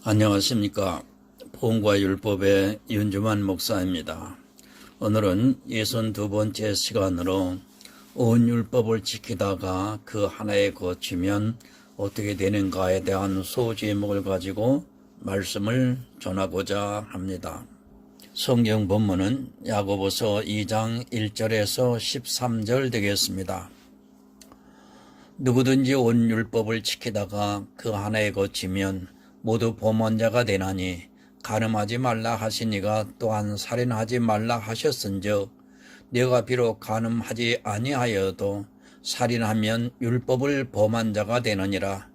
안녕하십니까. 보험과 율법의 윤주만 목사입니다. 오늘은 62번째 시간으로 온 율법을 지키다가 그 하나에 거치면 어떻게 되는가에 대한 소제목을 가지고 말씀을 전하고자 합니다. 성경 본문은 야고보서 2장 1절에서 13절 되겠습니다. 누구든지 온 율법을 지키다가 그 하나에 거치면 모두 범원자가 되나니 간음하지 말라 하시니가 또한 살인하지 말라 하셨은즉 내가 비록 간음하지 아니하여도 살인하면 율법을 범한 자가 되느니라.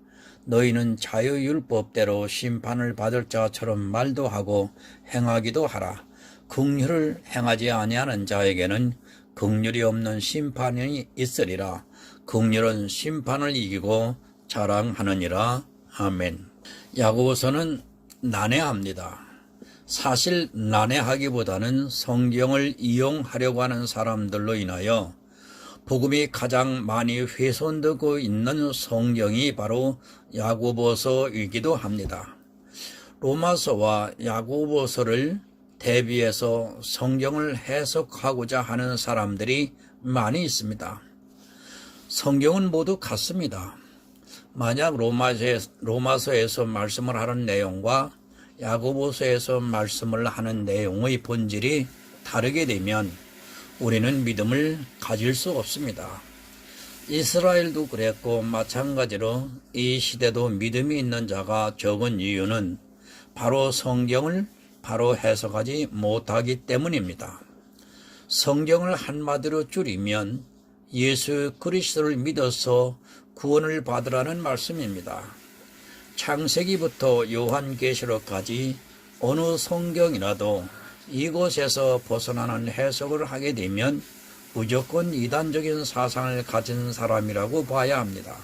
너희는 자유율법대로 심판을 받을 자처럼 말도 하고 행하기도 하라. 긍휼을 행하지 아니하는 자에게는 긍휼이 없는 심판이 있으리라. 긍휼은 심판을 이기고 자랑하느니라. 아멘. 야고보서는 난해합니다. 사실 난해하기보다는 성경을 이용하려고 하는 사람들로 인하여 복음이 가장 많이 훼손되고 있는 성경이 바로 야고보서이기도 합니다. 로마서와 야고보서를 대비해서 성경을 해석하고자 하는 사람들이 많이 있습니다. 성경은 모두 같습니다. 만약 로마서에서 말씀을 하는 내용과 야고보서에서 말씀을 하는 내용의 본질이 다르게 되면 우리는 믿음을 가질 수 없습니다. 이스라엘도 그랬고 마찬가지로 이 시대도 믿음이 있는 자가 적은 이유는 바로 성경을 바로 해석하지 못하기 때문입니다. 성경을 한마디로 줄이면 예수 그리스도를 믿어서 구원을 받으라는 말씀입니다. 창세기부터 요한계시록까지 어느 성경이라도 이곳에서 벗어나는 해석을 하게 되면 무조건 이단적인 사상을 가진 사람이라고 봐야 합니다.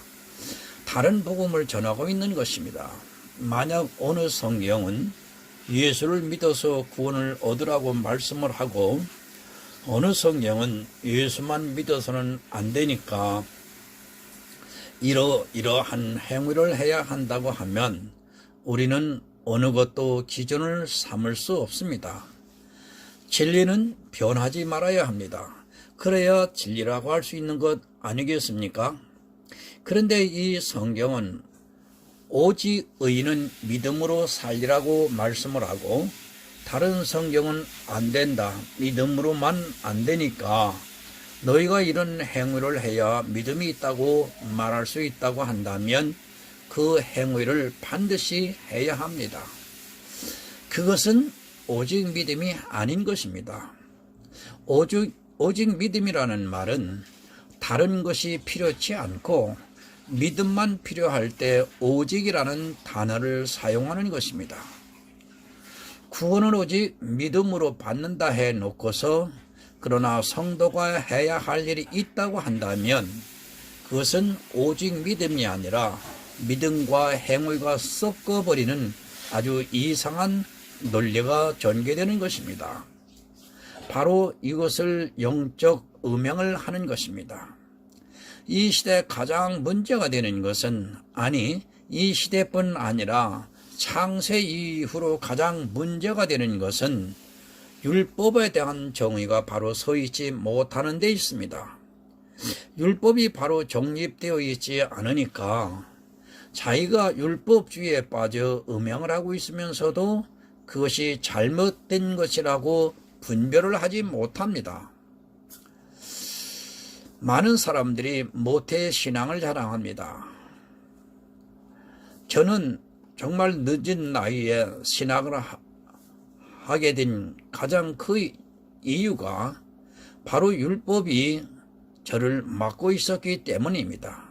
다른 복음을 전하고 있는 것입니다. 만약 어느 성경은 예수를 믿어서 구원을 얻으라고 말씀을 하고 어느 성경은 예수만 믿어서는 안 되니까 이러한 행위를 해야 한다고 하면 우리는 어느 것도 기준을 삼을 수 없습니다. 진리는 변하지 말아야 합니다. 그래야 진리라고 할 수 있는 것 아니겠습니까? 그런데 이 성경은 오직 의인은 믿음으로 살리라고 말씀을 하고 다른 성경은 안 된다. 믿음으로만 안 되니까 너희가 이런 행위를 해야 믿음이 있다고 말할 수 있다고 한다면 그 행위를 반드시 해야 합니다. 그것은 오직 믿음이 아닌 것입니다. 오직 믿음이라는 말은 다른 것이 필요치 않고 믿음만 필요할 때 오직이라는 단어를 사용하는 것입니다. 구원은 오직 믿음으로 받는다 해놓고서 그러나 성도가 해야 할 일이 있다고 한다면 그것은 오직 믿음이 아니라 믿음과 행위가 섞어버리는 아주 이상한 논리가 전개되는 것입니다. 바로 이것을 영적 음행을 하는 것입니다. 이 시대 가장 문제가 되는 것은 이 시대뿐 아니라 창세 이후로 가장 문제가 되는 것은 율법에 대한 정의가 바로 서 있지 못하는 데 있습니다. 율법이 바로 정립되어 있지 않으니까 자기가 율법주의에 빠져 음행을 하고 있으면서도 그것이 잘못된 것이라고 분별을 하지 못합니다. 많은 사람들이 모태 신앙을 자랑합니다. 저는 정말 늦은 나이에 신앙을 하게 된 가장 큰 이유가 바로 율법이 저를 막고 있었기 때문입니다.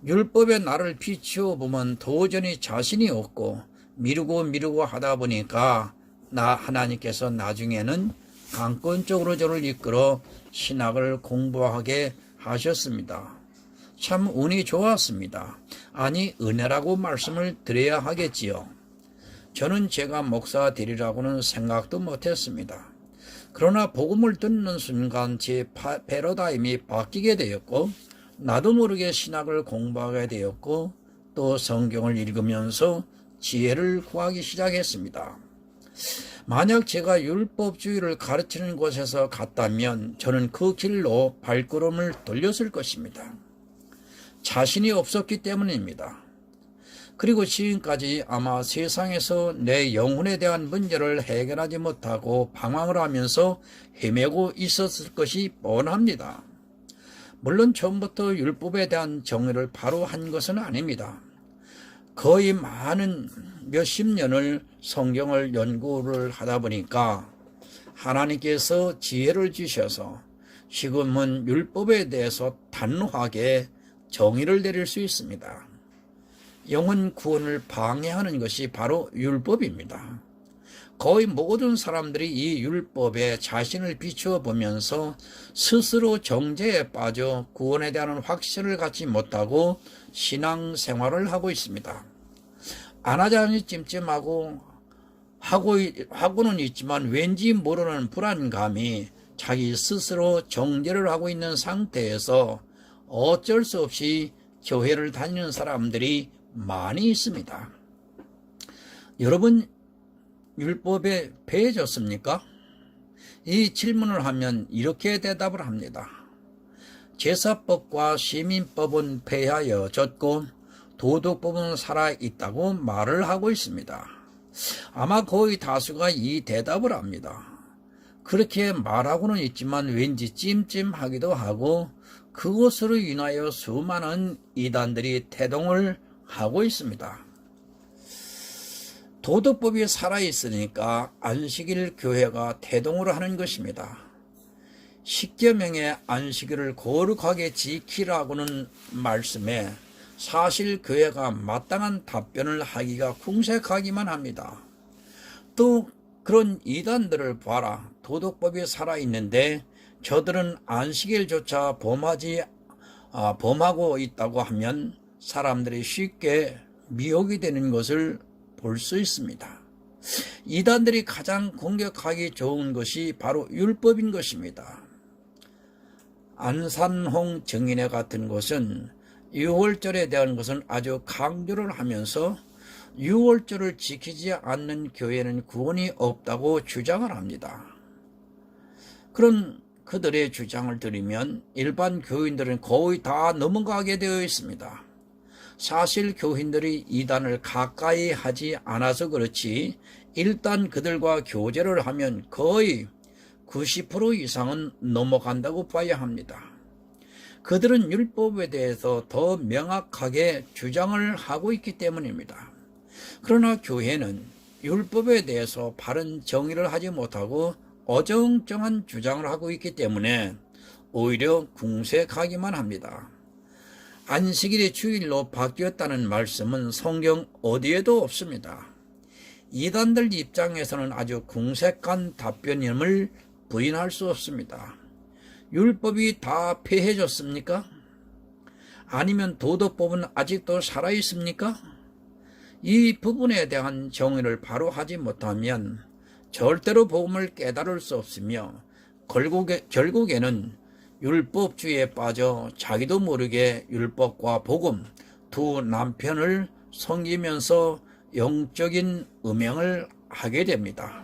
율법에 나를 비추어 보면 도저히 자신이 없고 미루고 하다 보니까 하나님께서 나중에는 강권적으로 저를 이끌어 신학을 공부하게 하셨습니다. 참 운이 좋았습니다. 은혜라고 말씀을 드려야 하겠지요. 저는 제가 목사 되리라고는 생각도 못했습니다. 그러나 복음을 듣는 순간 제 패러다임이 바뀌게 되었고 나도 모르게 신학을 공부하게 되었고 또 성경을 읽으면서 지혜를 구하기 시작했습니다. 만약 제가 율법주의를 가르치는 곳에서 갔다면 저는 그 길로 발걸음을 돌렸을 것입니다. 자신이 없었기 때문입니다. 그리고 지금까지 아마 세상에서 내 영혼에 대한 문제를 해결하지 못하고 방황을 하면서 헤매고 있었을 것이 뻔합니다. 물론 처음부터 율법에 대한 정의를 바로 한 것은 아닙니다. 거의 많은 몇십 년을 성경을 연구를 하다 보니까 하나님께서 지혜를 주셔서 지금은 율법에 대해서 단호하게 정의를 내릴 수 있습니다. 영혼 구원을 방해하는 것이 바로 율법입니다. 거의 모든 사람들이 이 율법에 자신을 비추어 보면서 스스로 정죄에 빠져 구원에 대한 확신을 갖지 못하고 신앙생활을 하고 있습니다. 안 하자니 찜찜하고 하고는 있지만 왠지 모르는 불안감이 자기 스스로 정죄를 하고 있는 상태에서 어쩔 수 없이 교회를 다니는 사람들이 많이 있습니다. 여러분, 율법에 배해졌습니까? 이 질문을 하면 이렇게 대답을 합니다. 제사법과 시민법은 폐하여졌고 도덕법은 살아있다고 말을 하고 있습니다. 아마 거의 다수가 이 대답을 합니다. 그렇게 말하고는 있지만 왠지 찜찜하기도 하고 그것으로 인하여 수많은 이단들이 태동을 하고 있습니다. 도덕법이 살아있으니까 안식일 교회가 태동을 하는 것입니다. 십계명의 안식일을 거룩하게 지키라고는 말씀에 사실 교회가 마땅한 답변을 하기가 궁색하기만 합니다. 또 그런 이단들을 봐라. 도덕법이 살아있는데 저들은 안식일조차 범하고 있다고 하면 사람들이 쉽게 미혹이 되는 것을 볼 수 있습니다. 이단들이 가장 공격하기 좋은 것이 바로 율법인 것입니다. 안산홍 정인회 같은 곳은 6월절에 대한 것은 아주 강조를 하면서 6월절을 지키지 않는 교회는 구원이 없다고 주장을 합니다. 그런 그들의 주장을 들으면 일반 교인들은 거의 다 넘어가게 되어 있습니다. 사실 교인들이 이단을 가까이 하지 않아서 그렇지 일단 그들과 교제를 하면 거의 90% 이상은 넘어간다고 봐야 합니다. 그들은 율법에 대해서 더 명확하게 주장을 하고 있기 때문입니다. 그러나 교회는 율법에 대해서 바른 정의를 하지 못하고 어정쩡한 주장을 하고 있기 때문에 오히려 궁색하기만 합니다. 안식일이 주일로 바뀌었다는 말씀은 성경 어디에도 없습니다. 이단들 입장에서는 아주 궁색한 답변임을 부인할 수 없습니다. 율법이 다 폐해졌습니까? 아니면 도덕법은 아직도 살아있습니까? 이 부분에 대한 정의를 바로 하지 못하면 절대로 복음을 깨달을 수 없으며 결국에는 율법주의에 빠져 자기도 모르게 율법과 복음 두 남편을 섬기면서 영적인 음행을 하게 됩니다.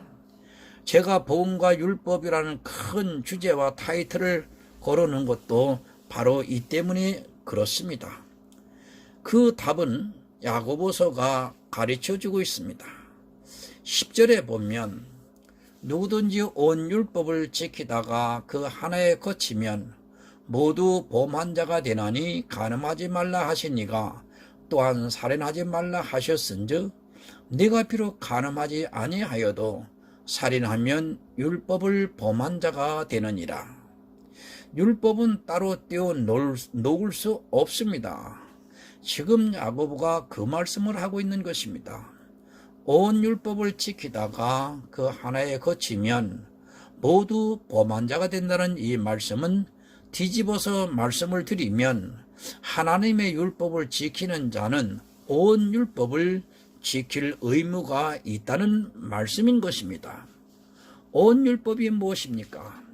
제가 복음과 율법이라는 큰 주제와 타이틀을 걸어놓은 것도 바로 이 때문에 그렇습니다. 그 답은 야고보서가 가르쳐주고 있습니다. 10절에 보면 누구든지 온 율법을 지키다가 그 하나에 거치면 모두 범한 자가 되나니 간음하지 말라 하시니가 또한 살인하지 말라 하셨은즉 네가 비록 간음하지 아니하여도 살인하면 율법을 범한 자가 되느니라. 율법은 따로 떼어 놓을 수 없습니다. 지금 야고보가 그 말씀을 하고 있는 것입니다. 온 율법을 지키다가 그 하나에 거치면 모두 범한 자가 된다는 이 말씀은 뒤집어서 말씀을 드리면 하나님의 율법을 지키는 자는 온 율법을 지킬 의무가 있다는 말씀인 것입니다. 온 율법이 무엇입니까?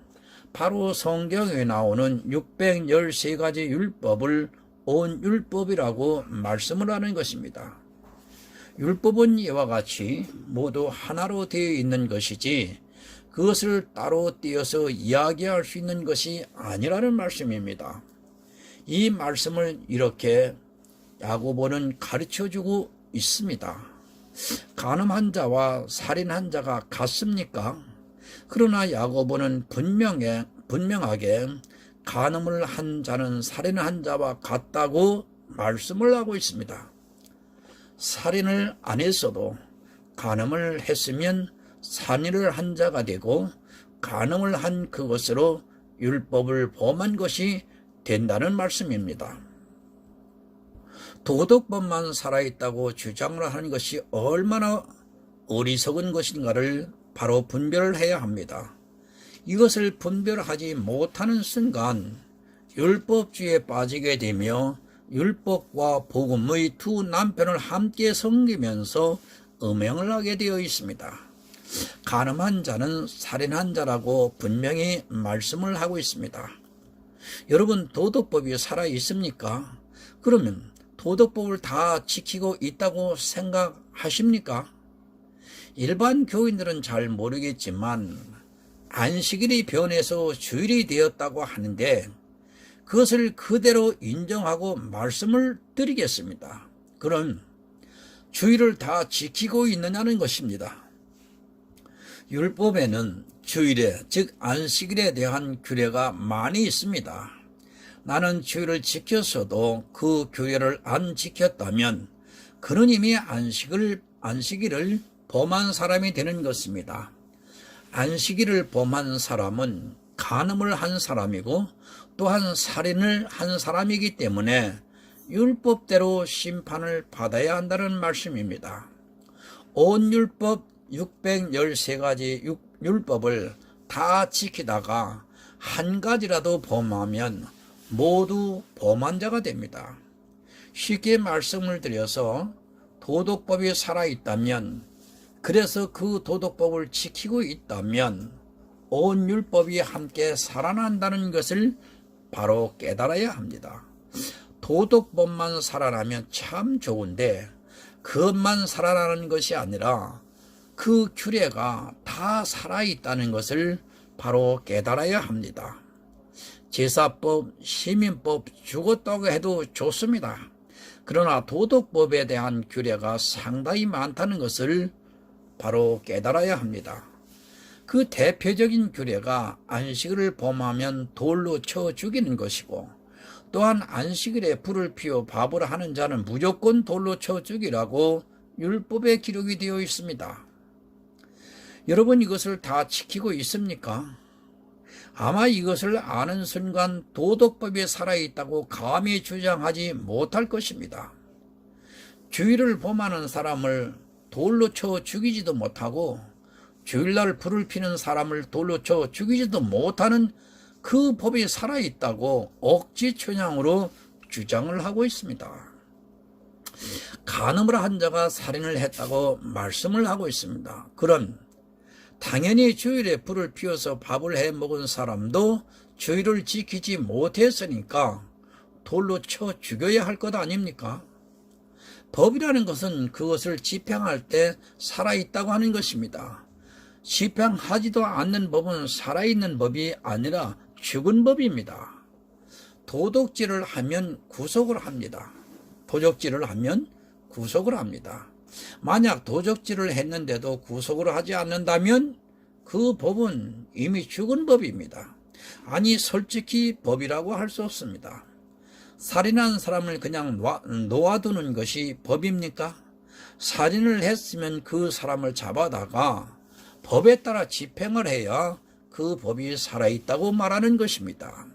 바로 성경에 나오는 613가지 율법을 온 율법이라고 말씀을 하는 것입니다. 율법은 이와 같이 모두 하나로 되어 있는 것이지 그것을 따로 떼어서 이야기할 수 있는 것이 아니라는 말씀입니다. 이 말씀을 이렇게 야고보는 가르쳐주고 있습니다. 간음한 자와 살인한 자가 같습니까? 그러나 야고보는 분명하게 간음을 한 자는 살인한 자와 같다고 말씀을 하고 있습니다. 살인을 안 했어도 간음을 했으면 살인을 한 자가 되고 간음을 한 그것으로 율법을 범한 것이 된다는 말씀입니다. 도덕법만 살아있다고 주장을 하는 것이 얼마나 어리석은 것인가를 바로 분별을 해야 합니다. 이것을 분별하지 못하는 순간 율법주의에 빠지게 되며 율법과 복음의 두 남편을 함께 섬기면서 음행을 하게 되어 있습니다. 간음한 자는 살인한 자라고 분명히 말씀을 하고 있습니다. 여러분, 도덕법이 살아 있습니까? 그러면 도덕법을 다 지키고 있다고 생각하십니까? 일반 교인들은 잘 모르겠지만 안식일이 변해서 주일이 되었다고 하는데 그것을 그대로 인정하고 말씀을 드리겠습니다. 그럼 주일을 다 지키고 있느냐는 것입니다. 율법에는 주일에, 즉 안식일에 대한 규례가 많이 있습니다. 나는 주일을 지켰어도 그 규례를 안 지켰다면 그는 이미 안식일을 범한 사람이 되는 것입니다. 안식일을 범한 사람은 간음을 한 사람이고 또한 살인을 한 사람이기 때문에 율법대로 심판을 받아야 한다는 말씀입니다. 온 율법 613가지 율법을 다 지키다가 한 가지라도 범하면 모두 범한 자가 됩니다. 쉽게 말씀을 드려서 도덕법이 살아있다면, 그래서 그 도덕법을 지키고 있다면 온 율법이 함께 살아난다는 것을 바로 깨달아야 합니다. 도덕법만 살아나면 참 좋은데 그것만 살아나는 것이 아니라 그 규례가 다 살아있다는 것을 바로 깨달아야 합니다. 제사법, 시민법 죽었다고 해도 좋습니다. 그러나 도덕법에 대한 규례가 상당히 많다는 것을 바로 깨달아야 합니다. 그 대표적인 규례가 안식일을 범하면 돌로 쳐 죽이는 것이고, 또한 안식일에 불을 피워 밥을 하는 자는 무조건 돌로 쳐 죽이라고 율법에 기록이 되어 있습니다. 여러분, 이것을 다 지키고 있습니까? 아마 이것을 아는 순간 도덕법이 살아있다고 감히 주장하지 못할 것입니다. 주일을 범하는 사람을 돌로 쳐 죽이지도 못하고 주일날 불을 피는 사람을 돌로 쳐 죽이지도 못하는 그 법이 살아있다고 억지천양으로 주장을 하고 있습니다. 간음을 한 자가 살인을 했다고 말씀을 하고 있습니다. 그럼 당연히 주일에 불을 피워서 밥을 해 먹은 사람도 주일을 지키지 못했으니까 돌로 쳐 죽여야 할 것 아닙니까? 법이라는 것은 그것을 집행할 때 살아있다고 하는 것입니다. 집행하지도 않는 법은 살아있는 법이 아니라 죽은 법입니다. 도덕질을 하면 구속을 합니다. 도적질을 하면 구속을 합니다. 만약 도적질을 했는데도 구속을 하지 않는다면 그 법은 이미 죽은 법입니다. 아니, 솔직히 법이라고 할 수 없습니다. 살인한 사람을 그냥 놓아두는 것이 법입니까? 살인을 했으면 그 사람을 잡아다가 법에 따라 집행을 해야 그 법이 살아있다고 말하는 것입니다.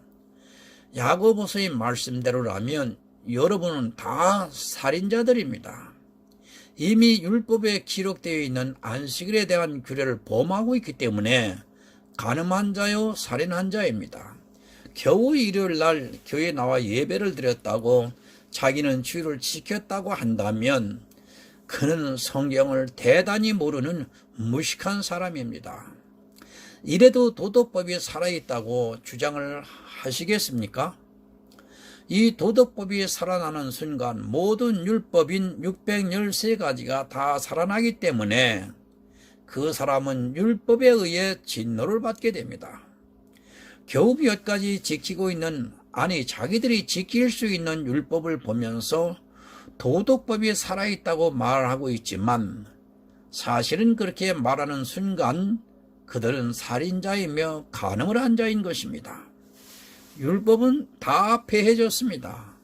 야고보서의 말씀대로라면 여러분은 다 살인자들입니다. 이미 율법에 기록되어 있는 안식일에 대한 규례를 범하고 있기 때문에 간음한 자요 살인한 자입니다. 겨우 일요일 날 교회에 나와 예배를 드렸다고 자기는 주일을 지켰다고 한다면 그는 성경을 대단히 모르는 무식한 사람입니다. 이래도 도덕법이 살아있다고 주장을 하시겠습니까? 이 도덕법이 살아나는 순간 모든 율법인 613가지가 다 살아나기 때문에 그 사람은 율법에 의해 진노를 받게 됩니다. 겨우 몇 가지 지키고 있는, 자기들이 지킬 수 있는 율법을 보면서 도덕법이 살아있다고 말하고 있지만 사실은 그렇게 말하는 순간 그들은 살인자이며 간음을 한 자인 것입니다. 율법은 다 폐해졌습니다.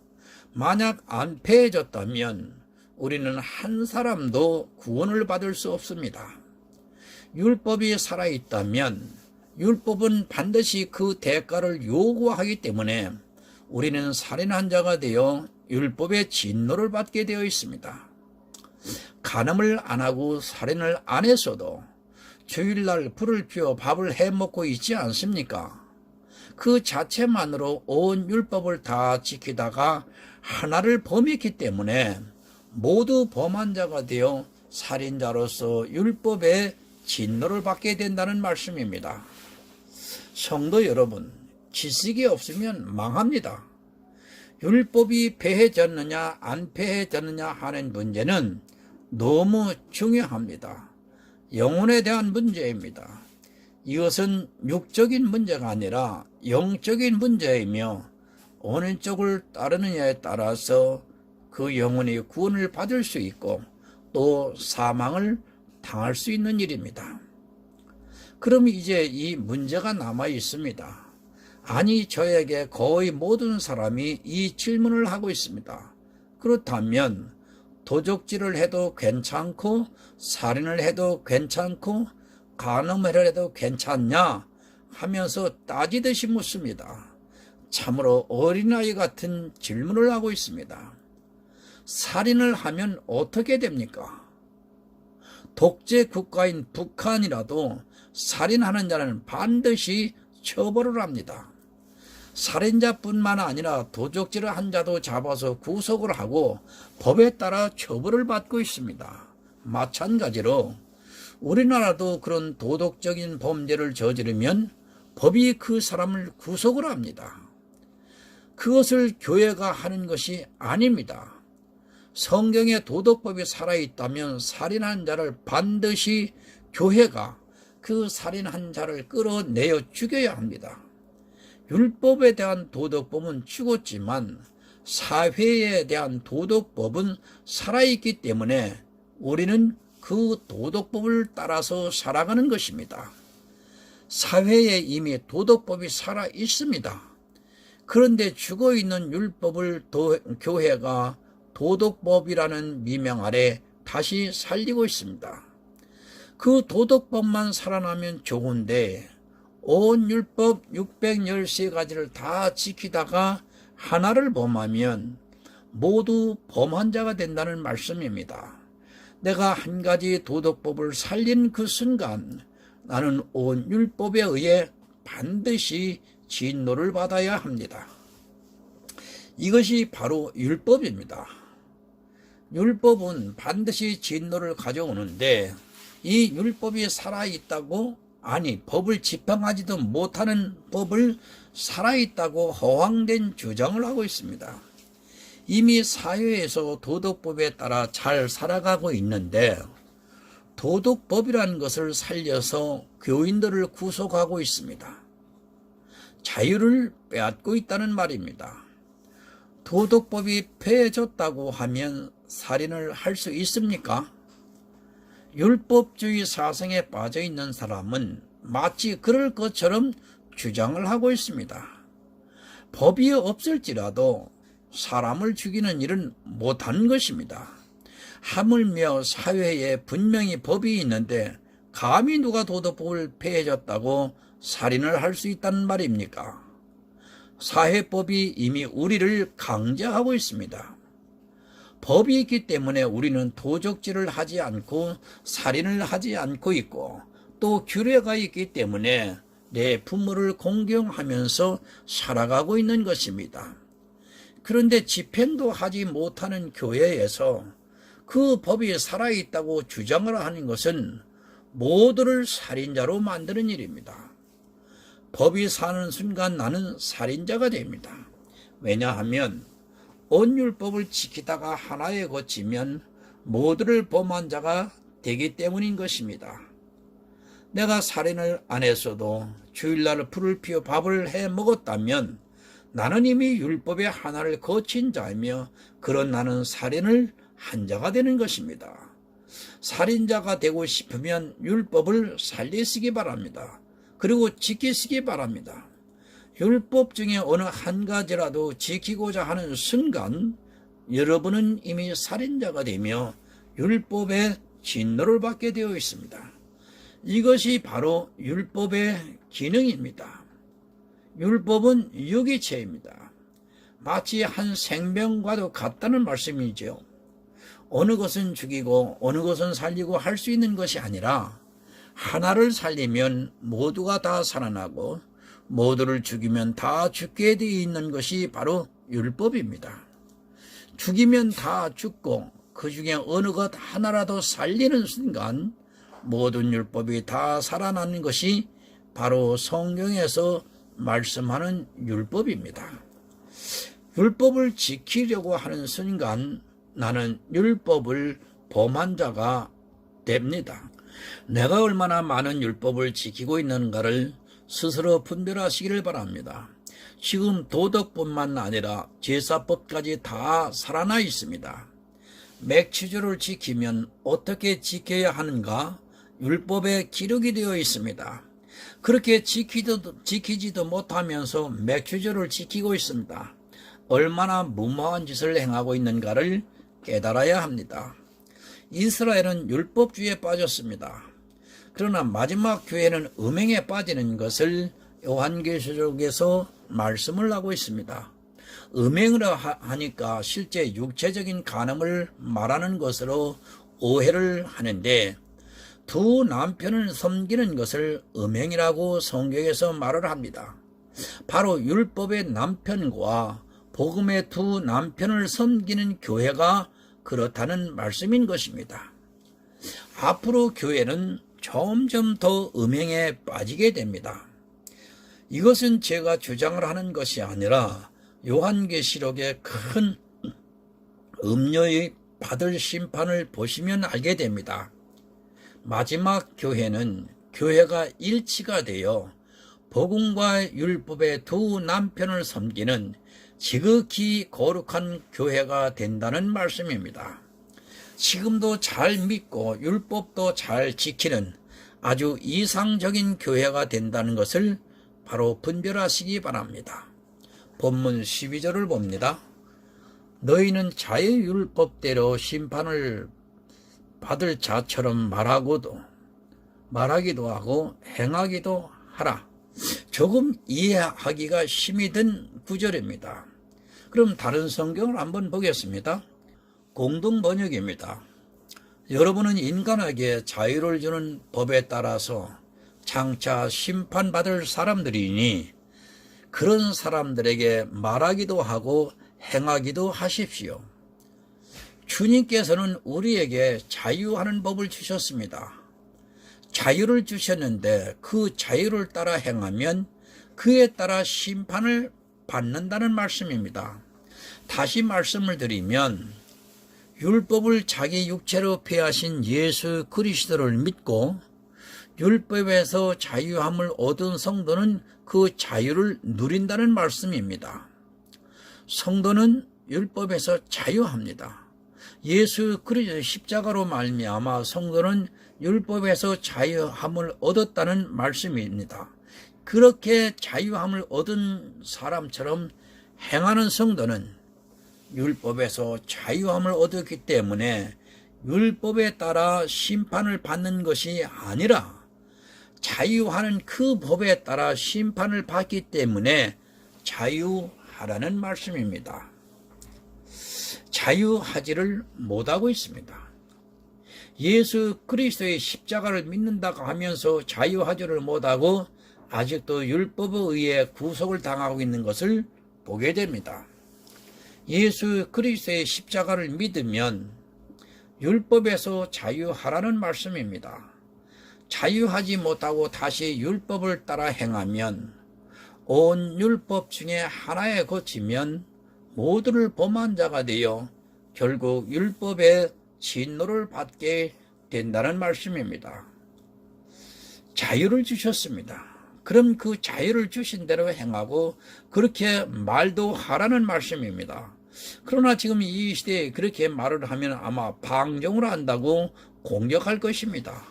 만약 안 폐해졌다면 우리는 한 사람도 구원을 받을 수 없습니다. 율법이 살아있다면 율법은 반드시 그 대가를 요구하기 때문에 우리는 살인한 자가 되어 율법의 진노를 받게 되어 있습니다. 간음을 안 하고 살인을 안 했어도 주일날 불을 피워 밥을 해 먹고 있지 않습니까? 그 자체만으로 온 율법을 다 지키다가 하나를 범했기 때문에 모두 범한 자가 되어 살인자로서 율법의 진노를 받게 된다는 말씀입니다. 성도 여러분, 지식이 없으면 망합니다. 율법이 폐해졌느냐 안 폐해졌느냐 하는 문제는 너무 중요합니다. 영혼에 대한 문제입니다. 이것은 육적인 문제가 아니라 영적인 문제이며 어느 쪽을 따르느냐에 따라서 그 영혼이 구원을 받을 수 있고 또 사망을 당할 수 있는 일입니다. 그럼 이제 이 문제가 남아 있습니다. 저에게 거의 모든 사람이 이 질문을 하고 있습니다. 그렇다면 도적질을 해도 괜찮고 살인을 해도 괜찮고 간음을 해도 괜찮냐 하면서 따지듯이 묻습니다. 참으로 어린아이 같은 질문을 하고 있습니다. 살인을 하면 어떻게 됩니까? 독재 국가인 북한이라도 살인하는 자는 반드시 처벌을 합니다. 살인자뿐만 아니라 도적질을 한 자도 잡아서 구속을 하고 법에 따라 처벌을 받고 있습니다. 마찬가지로 우리나라도 그런 도덕적인 범죄를 저지르면 법이 그 사람을 구속을 합니다. 그것을 교회가 하는 것이 아닙니다. 성경에 도덕법이 살아있다면 살인한 자를 반드시 교회가 그 살인한 자를 끌어내어 죽여야 합니다. 율법에 대한 도덕법은 죽었지만 사회에 대한 도덕법은 살아있기 때문에 우리는 그 도덕법을 따라서 살아가는 것입니다. 사회에 이미 도덕법이 살아 있습니다. 그런데 죽어있는 율법을 교회가 도덕법이라는 미명 아래 다시 살리고 있습니다. 그 도덕법만 살아나면 좋은데 온 율법 613가지를 다 지키다가 하나를 범하면 모두 범한 자가 된다는 말씀입니다. 내가 한 가지 도덕법을 살린 그 순간 나는 온 율법에 의해 반드시 진노를 받아야 합니다. 이것이 바로 율법입니다. 율법은 반드시 진노를 가져오는데 이 율법이 살아있다고 법을 집행하지도 못하는 법을 살아있다고 허황된 주장을 하고 있습니다. 이미 사회에서 도덕법에 따라 잘 살아가고 있는데 도덕법이라는 것을 살려서 교인들을 구속하고 있습니다. 자유를 빼앗고 있다는 말입니다. 도덕법이 폐해졌다고 하면 살인을 할 수 있습니까? 율법주의 사상에 빠져 있는 사람은 마치 그럴 것처럼 주장을 하고 있습니다. 법이 없을지라도 사람을 죽이는 일은 못하는 것입니다. 하물며 사회에 분명히 법이 있는데 감히 누가 도덕법을 폐해졌다고 살인을 할 수 있다는 말입니까? 사회법이 이미 우리를 강제하고 있습니다. 법이 있기 때문에 우리는 도적질을 하지 않고 살인을 하지 않고 있고 또 규례가 있기 때문에 내 부모를 공경하면서 살아가고 있는 것입니다. 그런데 집행도 하지 못하는 교회에서 그 법이 살아있다고 주장을 하는 것은 모두를 살인자로 만드는 일입니다. 법이 사는 순간 나는 살인자가 됩니다. 왜냐하면 온 율법을 지키다가 하나에 거치면 모두를 범한 자가 되기 때문인 것입니다. 내가 살인을 안 했어도 주일날 불을 피워 밥을 해 먹었다면 나는 이미 율법의 하나를 거친 자이며 그런 나는 살인을 한 자가 되는 것입니다. 살인자가 되고 싶으면 율법을 살리시기 바랍니다. 그리고 지키시기 바랍니다. 율법 중에 어느 한 가지라도 지키고자 하는 순간 여러분은 이미 살인자가 되며 율법의 진노를 받게 되어 있습니다. 이것이 바로 율법의 기능입니다. 율법은 유기체입니다. 마치 한 생명과도 같다는 말씀이죠. 어느 것은 죽이고 어느 것은 살리고 할 수 있는 것이 아니라 하나를 살리면 모두가 다 살아나고 모두를 죽이면 다 죽게 되어 있는 것이 바로 율법입니다. 죽이면 다 죽고 그 중에 어느 것 하나라도 살리는 순간 모든 율법이 다 살아나는 것이 바로 성경에서 말씀하는 율법입니다. 율법을 지키려고 하는 순간 나는 율법을 범한 자가 됩니다. 내가 얼마나 많은 율법을 지키고 있는가를 스스로 분별하시기를 바랍니다. 지금 도덕뿐만 아니라 제사법까지 다 살아나 있습니다. 맥주주를 지키면 어떻게 지켜야 하는가 율법에 기록이 되어 있습니다. 그렇게 지키지도 못하면서 맥주주를 지키고 있습니다. 얼마나 무모한 짓을 행하고 있는가를 깨달아야 합니다. 이스라엘은 율법주의에 빠졌습니다. 그러나 마지막 교회는 음행에 빠지는 것을 요한계시록에서 말씀을 하고 있습니다. 음행을 하니까 실제 육체적인 간음을 말하는 것으로 오해를 하는데 두 남편을 섬기는 것을 음행이라고 성경에서 말을 합니다. 바로 율법의 남편과 복음의 두 남편을 섬기는 교회가 그렇다는 말씀인 것입니다. 앞으로 교회는 점점 더 음행에 빠지게 됩니다. 이것은 제가 주장을 하는 것이 아니라 요한계시록의 큰 음녀의 받을 심판을 보시면 알게 됩니다. 마지막 교회는 교회가 일치가 되어 복음과 율법의 두 남편을 섬기는 지극히 거룩한 교회가 된다는 말씀입니다. 지금도 잘 믿고 율법도 잘 지키는 아주 이상적인 교회가 된다는 것을 바로 분별하시기 바랍니다. 본문 12절을 봅니다. 너희는 자유율법대로 심판을 받을 자처럼 말하기도 하고 행하기도 하라. 조금 이해하기가 힘이 든 구절입니다. 그럼 다른 성경을 한번 보겠습니다. 공동번역입니다. 여러분은 인간에게 자유를 주는 법에 따라서 장차 심판받을 사람들이니 그런 사람들에게 말하기도 하고 행하기도 하십시오. 주님께서는 우리에게 자유하는 법을 주셨습니다. 자유를 주셨는데 그 자유를 따라 행하면 그에 따라 심판을 받는다는 말씀입니다. 다시 말씀을 드리면 율법을 자기 육체로 폐하신 예수 그리스도를 믿고 율법에서 자유함을 얻은 성도는 그 자유를 누린다는 말씀입니다. 성도는 율법에서 자유합니다. 예수 그리스도 십자가로 말미암아 성도는 율법에서 자유함을 얻었다는 말씀입니다. 그렇게 자유함을 얻은 사람처럼 행하는 성도는 율법에서 자유함을 얻었기 때문에 율법에 따라 심판을 받는 것이 아니라 자유하는 그 법에 따라 심판을 받기 때문에 자유하라는 말씀입니다. 자유하지를 못하고 있습니다. 예수 그리스도의 십자가를 믿는다고 하면서 자유하지를 못하고 아직도 율법에 의해 구속을 당하고 있는 것을 보게 됩니다. 예수 그리스도의 십자가를 믿으면 율법에서 자유하라는 말씀입니다. 자유하지 못하고 다시 율법을 따라 행하면 온 율법 중에 하나에 거치면 모두를 범한 자가 되어 결국 율법의 진노를 받게 된다는 말씀입니다. 자유를 주셨습니다. 그럼 그 자유를 주신 대로 행하고 그렇게 말도 하라는 말씀입니다. 그러나 지금 이 시대에 그렇게 말을 하면 아마 방종을 한다고 공격할 것입니다.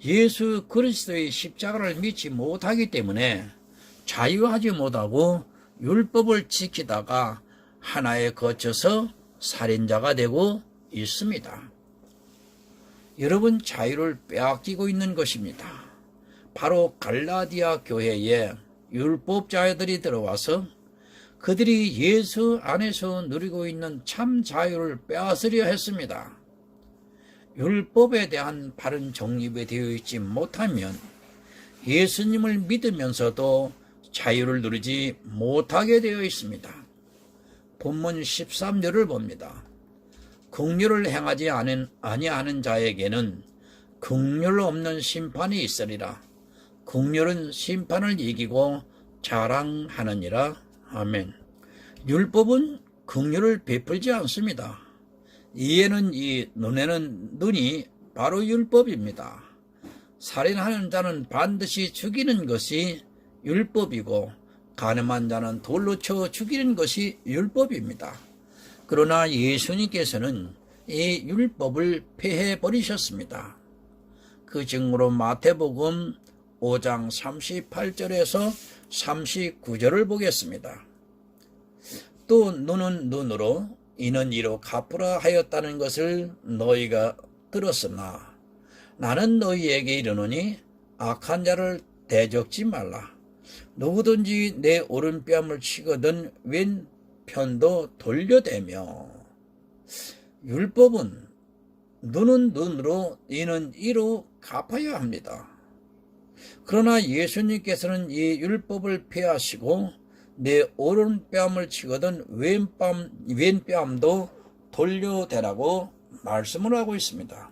예수 그리스도의 십자가를 믿지 못하기 때문에 자유하지 못하고 율법을 지키다가 하나에 거쳐서 살인자가 되고 있습니다. 여러분, 자유를 빼앗기고 있는 것입니다. 바로 갈라디아 교회에 율법자들이 들어와서 그들이 예수 안에서 누리고 있는 참 자유를 빼앗으려 했습니다. 율법에 대한 바른 정립이 되어 있지 못하면 예수님을 믿으면서도 자유를 누리지 못하게 되어 있습니다. 본문 13절을 봅니다. 긍휼을 행하지 아니하는 자에게는 긍휼 없는 심판이 있으리라. 긍휼은 심판을 이기고 자랑하느니라. 아멘. 율법은 긍휼을 베풀지 않습니다. 이에는 이, 눈에는 눈이 바로 율법입니다. 살인하는 자는 반드시 죽이는 것이 율법이고 간음한 자는 돌로 쳐 죽이는 것이 율법입니다. 그러나 예수님께서는 이 율법을 폐해 버리셨습니다. 그 증거로 마태복음 5장 38절에서 39절을 보겠습니다. 또 눈은 눈으로 이는 이로 갚으라 하였다는 것을 너희가 들었으나 나는 너희에게 이르노니 악한 자를 대적지 말라. 누구든지 내 오른뺨을 치거든 왼편도 돌려대며. 율법은 눈은 눈으로 이는 이로 갚아야 합니다. 그러나 예수님께서는 이 율법을 폐하시고 내 오른뺨을 치거든 왼뺨도 돌려대라고 말씀을 하고 있습니다.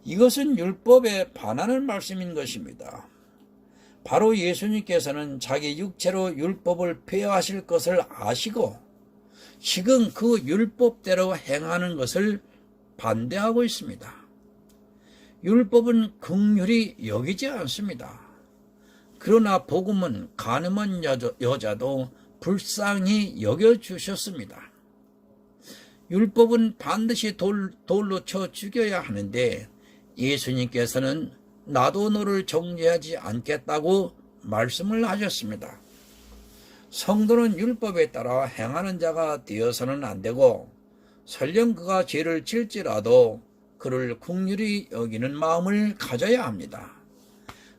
이것은 율법에 반하는 말씀인 것입니다. 바로 예수님께서는 자기 육체로 율법을 폐하실 것을 아시고 지금 그 율법대로 행하는 것을 반대하고 있습니다. 율법은 긍휼히 여기지 않습니다. 그러나 복음은 간음한 여자도 불쌍히 여겨주셨습니다. 율법은 반드시 돌로 쳐 죽여야 하는데 예수님께서는 나도 너를 정죄하지 않겠다고 말씀을 하셨습니다. 성도는 율법에 따라 행하는 자가 되어서는 안 되고 설령 그가 죄를 질지라도 그를 긍휼히 여기는 마음을 가져야 합니다.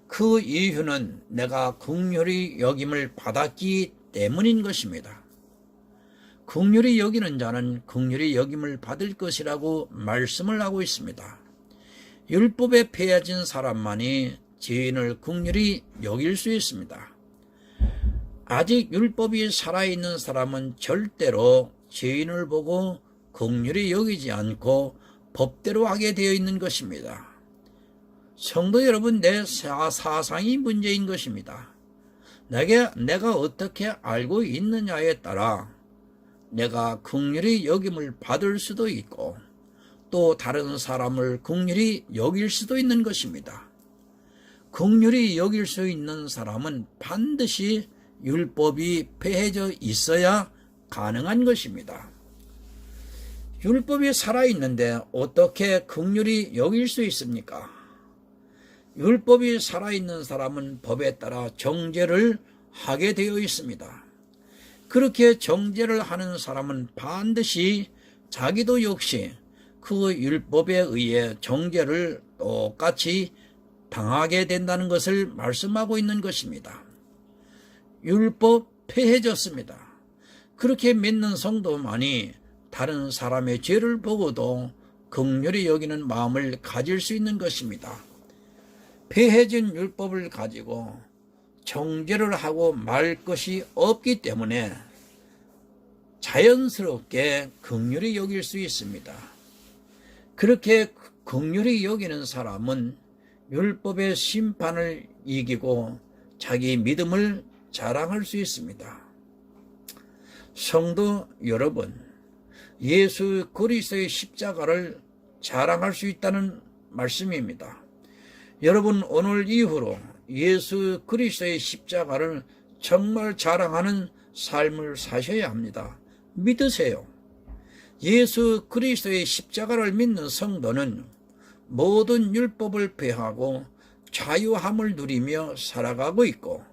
그 이유는 내가 긍휼히 여김을 받았기 때문인 것입니다. 긍휼히 여기는 자는 긍휼히 여김을 받을 것이라고 말씀을 하고 있습니다. 율법에 폐해진 사람만이 죄인을 긍휼히 여길 수 있습니다. 아직 율법이 살아있는 사람은 절대로 죄인을 보고 긍휼히 여기지 않고 법대로 하게 되어 있는 것입니다. 성도 여러분, 내 사상이 문제인 것입니다. 내가 어떻게 알고 있느냐에 따라 내가 긍휼히 여김을 받을 수도 있고 또 다른 사람을 긍휼히 여길 수도 있는 것입니다. 긍휼히 여길 수 있는 사람은 반드시 율법이 폐해져 있어야 가능한 것입니다. 율법이 살아있는데 어떻게 긍휼히 여길 수 있습니까? 율법이 살아있는 사람은 법에 따라 정죄를 하게 되어 있습니다. 그렇게 정죄를 하는 사람은 반드시 자기도 역시 그 율법에 의해 정죄를 똑같이 당하게 된다는 것을 말씀하고 있는 것입니다. 율법 폐해졌습니다. 그렇게 믿는 성도만이 다른 사람의 죄를 보고도 긍휼히 여기는 마음을 가질 수 있는 것입니다. 폐해진 율법을 가지고 정죄를 하고 말 것이 없기 때문에 자연스럽게 긍휼히 여길 수 있습니다. 그렇게 긍휼히 여기는 사람은 율법의 심판을 이기고 자기 믿음을 자랑할 수 있습니다. 성도 여러분, 예수 그리스도의 십자가를 자랑할 수 있다는 말씀입니다. 여러분, 오늘 이후로 예수 그리스도의 십자가를 정말 자랑하는 삶을 사셔야 합니다. 믿으세요. 예수 그리스도의 십자가를 믿는 성도는 모든 율법을 폐하고 자유함을 누리며 살아가고 있고,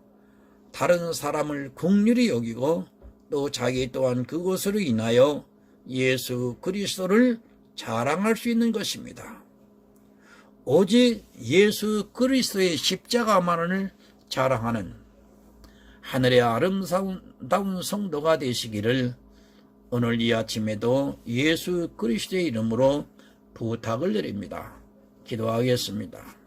다른 사람을 긍휼히 여기고 또 자기 또한 그것으로 인하여 예수 그리스도를 자랑할 수 있는 것입니다. 오직 예수 그리스도의 십자가만을 자랑하는 하늘의 아름다운 성도가 되시기를 오늘 이 아침에도 예수 그리스도의 이름으로 부탁을 드립니다. 기도하겠습니다.